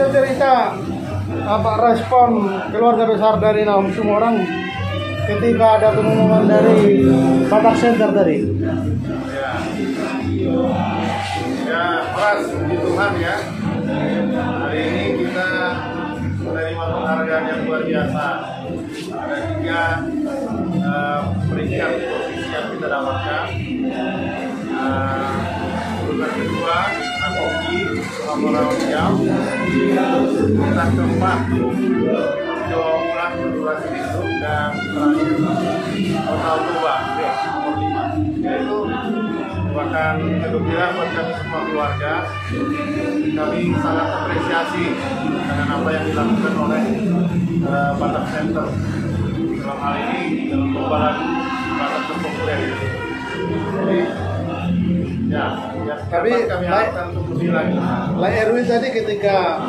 cerita apa respon keluarga besar dari Nahum Sumorang ketika ada pengumuman dari Batak Center tadi? Ya, keras puji Tuhan ya. Hari ini kita menerima penghargaan yang luar biasa. Ada 3 peringkat posisi yang kita dapatkan. Urutan kedua, anak hoki selama jam. Urutan keempat, Jawa Mulan durasi hidup, dan terakhir total tua nomor 5. Yaitu merupakan kegembiraan buat kami semua keluarga. Kami sangat apresiasi dengan apa yang dilakukan oleh Batak Center dalam hal ini dalam lomba lagu Batak terpopuler. Jadi ya tapi kami harapkan untuk lebih lagi. Lai Erwin tadi ketika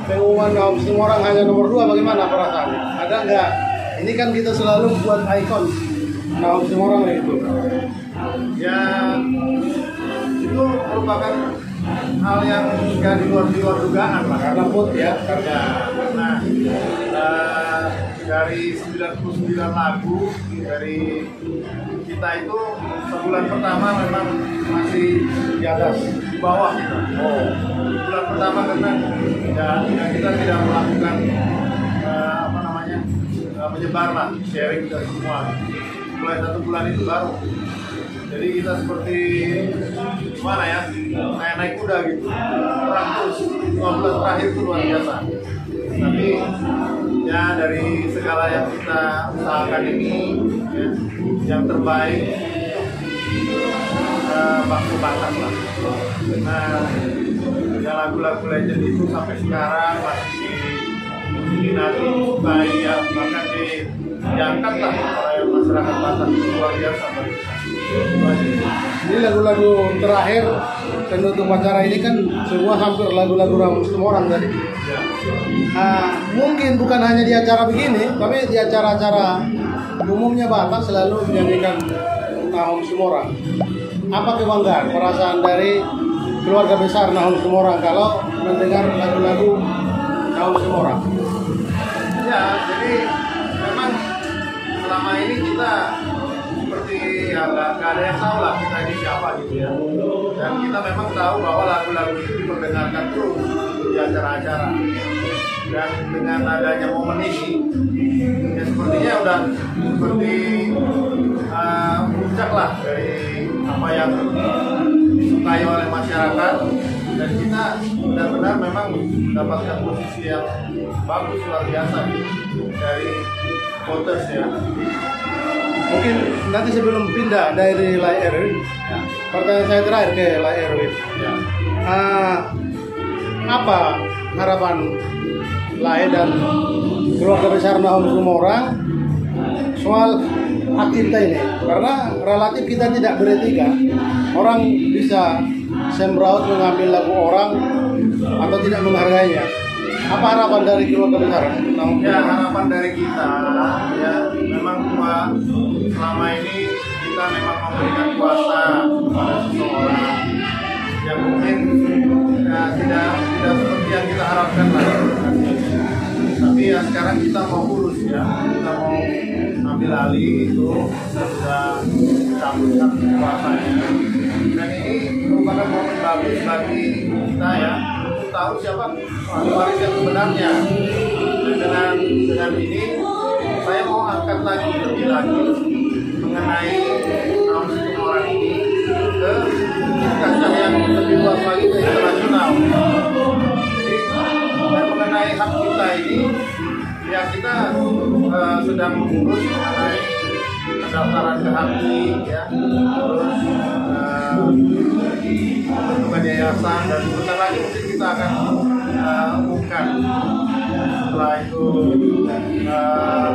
pengumuman Nahum Sumorang hanya nomor 2, bagaimana perasaannya? Ada nggak? Ini kan kita selalu buat ikon Nahum Sumorang itu. Ya, itu merupakan hal yang nggak di luar dugaan lah, Karena put ya. karena dari 99 lagu dari kita itu sebulan pertama memang masih Di atas. di bawah kita. Bulan pertama karena ya kita tidak melakukan menyebar lah, sharing dari semua. Mulai 1 bulan itu baru. Jadi kita seperti gimana ya, kayak naik kuda gitu. Perang terus 5 bulan terakhir itu luar biasa. Tapi ya dari segala yang kita usahakan ini ya, yang terbaik bangsa Batak lah. Karena ya lagu-lagu legend itu sampai sekarang masih diminati, disukai ya, bahkan diangkat lah oleh masyarakat Batak. Luar biasa bagi kita. Ini lagu-lagu terakhir penutup acara ini kan semua hampir lagu-lagu Nahum Sumorang tadi. Ya. Mungkin bukan hanya di acara begini, tapi di acara-acara umumnya Batak selalu menyanyikan Nahum Sumorang. Apa kebanggaan, perasaan dari keluarga besar Nahum Sumorang kalau mendengar lagu-lagu Nahum Sumorang? Ya, jadi memang selama ini kita seperti ya nggak ada yang tahu lah kita ini siapa gitu ya. Dan kita memang tahu bahwa lagu-lagu itu diperdengarkan terus di acara-acara. Dan dengan adanya momen ini, ya sepertinya udah seperti puncak lah dari apa yang disukai oleh masyarakat. Dan kita benar-benar memang mendapatkan posisi yang bagus luar biasa dari voters ya. Mungkin nanti sebelum pindah dari Lai Erwin, pertanyaan saya terakhir ke Lai Erwin. Ya. Apa harapan Lai dan keluarga besar Nahum Sumorang soal hak cipta ini? Karena relatif kita tidak beretiga, orang bisa sembraut mengambil lagu orang atau tidak menghargainya. Apa harapan dari keluarga besar Nahum? Ya, harapan dari kita ya memang selama ini kita memang memberikan kuasa kepada seseorang yang mungkin ya, tidak seperti yang kita harapkan lah. Tapi ya sekarang kita mau urus ya, kita mau ambil alih itu, sudah cabutkan kuasanya. Dan ini merupakan momen bagus bagi kita ya, untuk tahu siapa ahli waris yang sebenarnya. Dan dengan ini saya mau angkat lagi lebih lagi mengenai Nahum Sumorang ini ke kancah yang lebih luas lagi ke internasional. Jadi dan mengenai hak kita ini ya kita sedang mengurus mengenai pendaftaran ke HAKI ya, terus bentuk yayasan, dan sebentar lagi mungkin kita akan umumkan. Setelah itu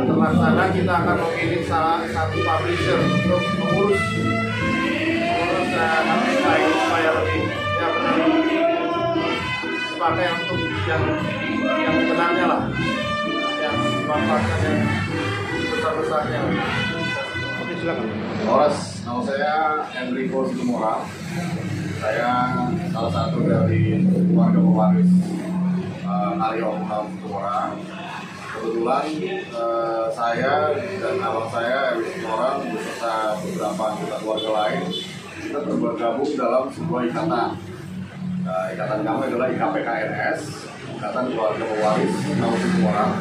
terlaksana, kita akan memilih salah satu publisher untuk mengurus hak kita ini supaya lebih ya benar dipakai untuk yang sebenarnya lah, yang manfaatkan yang besar-besarnya. Oke, silakan. Horas, nama saya Enrico Sumorang. Saya salah satu dari keluarga pewaris karya Om Naum Situmorang. Kebetulan saya dan abang saya Erwin Situmorang beserta beberapa anggota keluarga lain kita bergabung dalam sebuah ikatan. Ikatan kami adalah IKPKNS, Ikatan Keluarga Pewaris Naum Situmorang.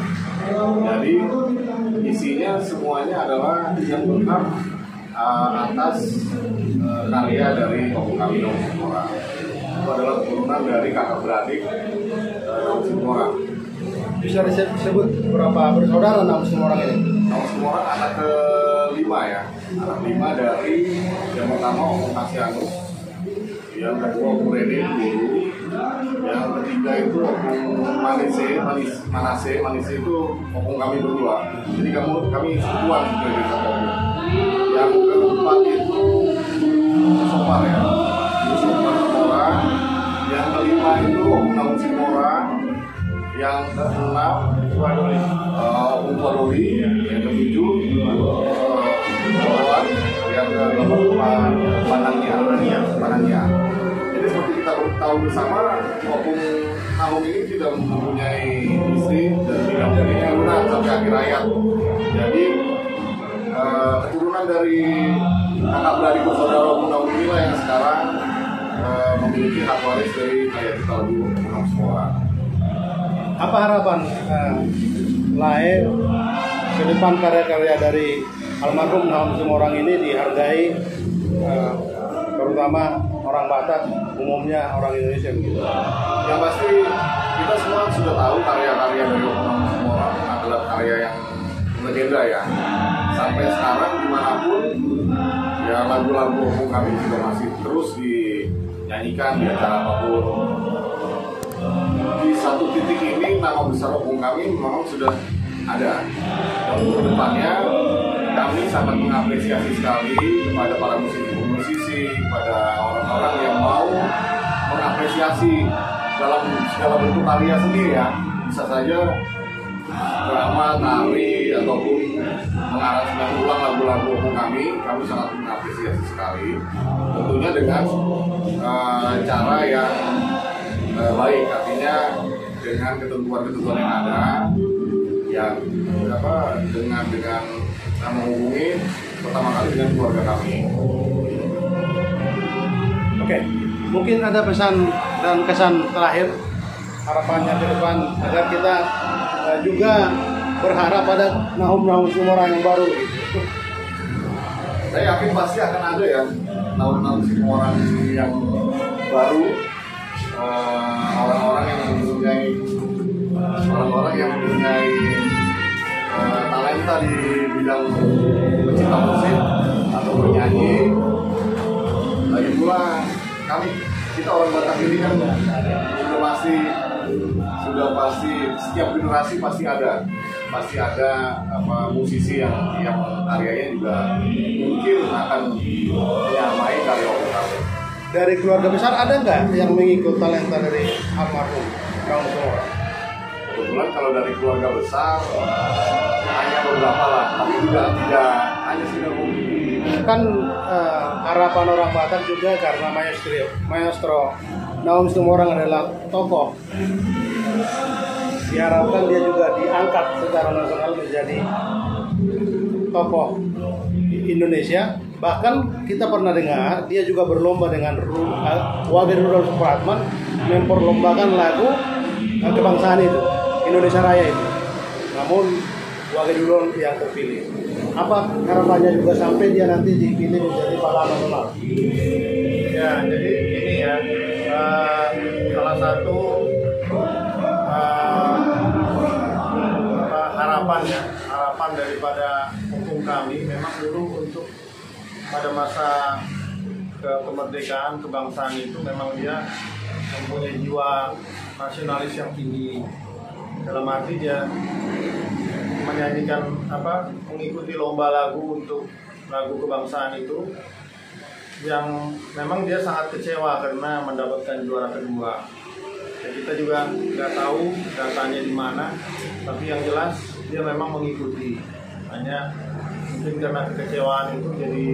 Jadi isinya semuanya adalah yang berhak atas karya dari Om kami Naum Situmorang. Itu adalah keturunan dari kakak beradik Naum Situmorang. Bisa disebut berapa bersaudara Naum Situmorang ini? Naum Situmorang anak kelima ya, anak lima dari yang pertama Om Kasianus, yang kedua Om Rene dulu, yang ketiga itu Om Manase itu Om kami berdua. Jadi kami sepuan dari satu Om. Yang keempat itu Sopar ya, Sopar Situmorang. Yang kelima itu Om Naum Situmorang. Yang keenam Om Wadoli, yang ketujuh Kawan, yang ke-8 Panangnya. Jadi seperti kita tahu bersama, Om Naum ini tidak mempunyai istri dan tidak mempunyai keturunan sampai akhir hayat. Jadi keturunan dari kakak beradik bersaudara Om Naum inilah yang sekarang memiliki hak waris dari karya kita lagu Om Naum Situmorang. Apa harapan Lae ke depan karya-karya dari almarhum Naum Situmorang ini dihargai terutama orang Batak, umumnya orang Indonesia begitu? Yang pasti kita semua sudah tahu karya-karya dari Om Naum Situmorang adalah karya yang legenda ya. Sampai sekarang dimanapun ya lagu-lagu Om kami juga masih terus dinyanyikan di acara apapun. Di satu titik ini nama besar Om kami memang sudah ada. Dan untuk kedepannya kami sangat mengapresiasi sekali kepada para musisi, kepada orang-orang yang mau mengapresiasi dalam segala bentuk karya sendiri ya. Bisa saja drama, tari, ataupun mengaransemen ulang lagu-lagu Om kami sangat mengapresiasi sekali. Tentunya dengan cara yang baik, artinya dengan ketentuan-ketentuan yang ada, yang dengan menghubungi pertama kali dengan keluarga kami. Oke, mungkin ada pesan dan kesan terakhir harapannya ke depan agar kita juga berharap pada Naum Situmorang yang baru gitu. Saya yakin pasti akan ada ya Naum Situmorang yang baru. Orang-orang yang mempunyai talenta di bidang pencipta musik atau bernyanyi. Lagi pula kita orang Batak ini kan sudah pasti setiap generasi pasti ada musisi yang karyanya juga mungkin akan menyamai karya Om kami. Dari keluarga besar ada nggak yang mengikut talenta dari almarhum Naum Situmorang? Kebetulan kalau dari keluarga besar hanya beberapa lah, tapi tidak hanya sudah Kan harapan orang Batak juga karena maestro Naum Situmorang adalah tokoh. Diharapkan dia juga diangkat secara nasional menjadi tokoh Indonesia. Bahkan kita pernah dengar dia juga berlomba dengan Wage Rudolf Supratman memperlombakan lagu kebangsaan itu, Indonesia Raya itu. Namun Wage Rudolf yang terpilih. Apa harapannya juga sampai dia nanti dipilih menjadi pahlawan nasional? Ya, jadi ini ya salah satu harapan daripada hukum kami memang dulu untuk pada masa kemerdekaan kebangsaan itu memang dia mempunyai jiwa nasionalis yang tinggi. Dalam arti dia menyanyikan mengikuti lomba lagu untuk lagu kebangsaan itu yang memang dia sangat kecewa karena mendapatkan juara kedua. Ya, kita juga nggak tahu datanya di mana, tapi yang jelas dia memang mengikuti. Hanya mungkin karena kekecewaan itu jadi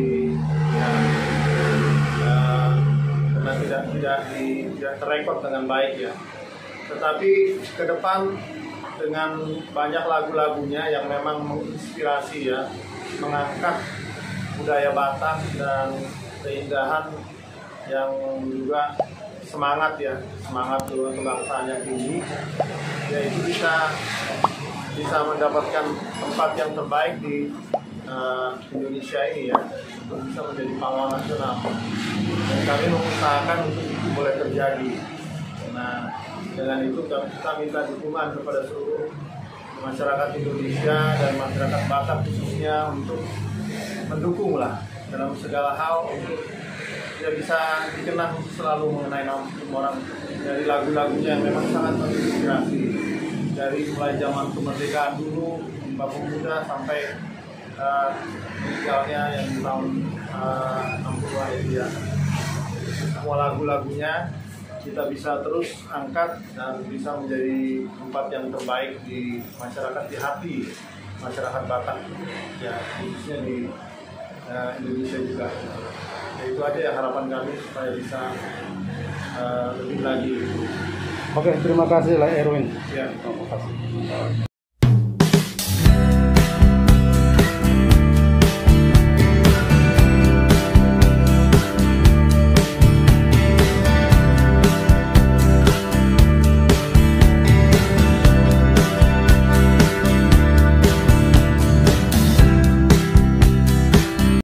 karena tidak terrekod dengan baik ya. tetapi ke depan dengan banyak lagu-lagunya yang memang menginspirasi ya, mengangkat budaya Batak dan keindahan yang juga semangat ya, semangat kebangsaan yang tinggi, yaitu bisa mendapatkan tempat yang terbaik di Indonesia ini ya, untuk bisa menjadi pahlawan nasional. Dan kami mengusahakan untuk itu boleh terjadi. Nah, dengan itu kita minta dukungan kepada seluruh masyarakat Indonesia dan masyarakat Batak khususnya untuk mendukung lah dalam segala hal untuk ya bisa dikenang selalu mengenai nama orang dari lagu-lagunya yang memang sangat menginspirasi, dari mulai zaman kemerdekaan dulu Papua Muda sampai meninggalnya yang di tahun 60-an itu ya. Semua lagu-lagunya kita bisa terus angkat dan bisa menjadi tempat yang terbaik di masyarakat, di hati masyarakat Batak ya, khususnya di Indonesia juga. Ya, itu aja ya harapan kami supaya bisa lebih lagi. Oke, terima kasih lah Erwin. Ya. Terima kasih.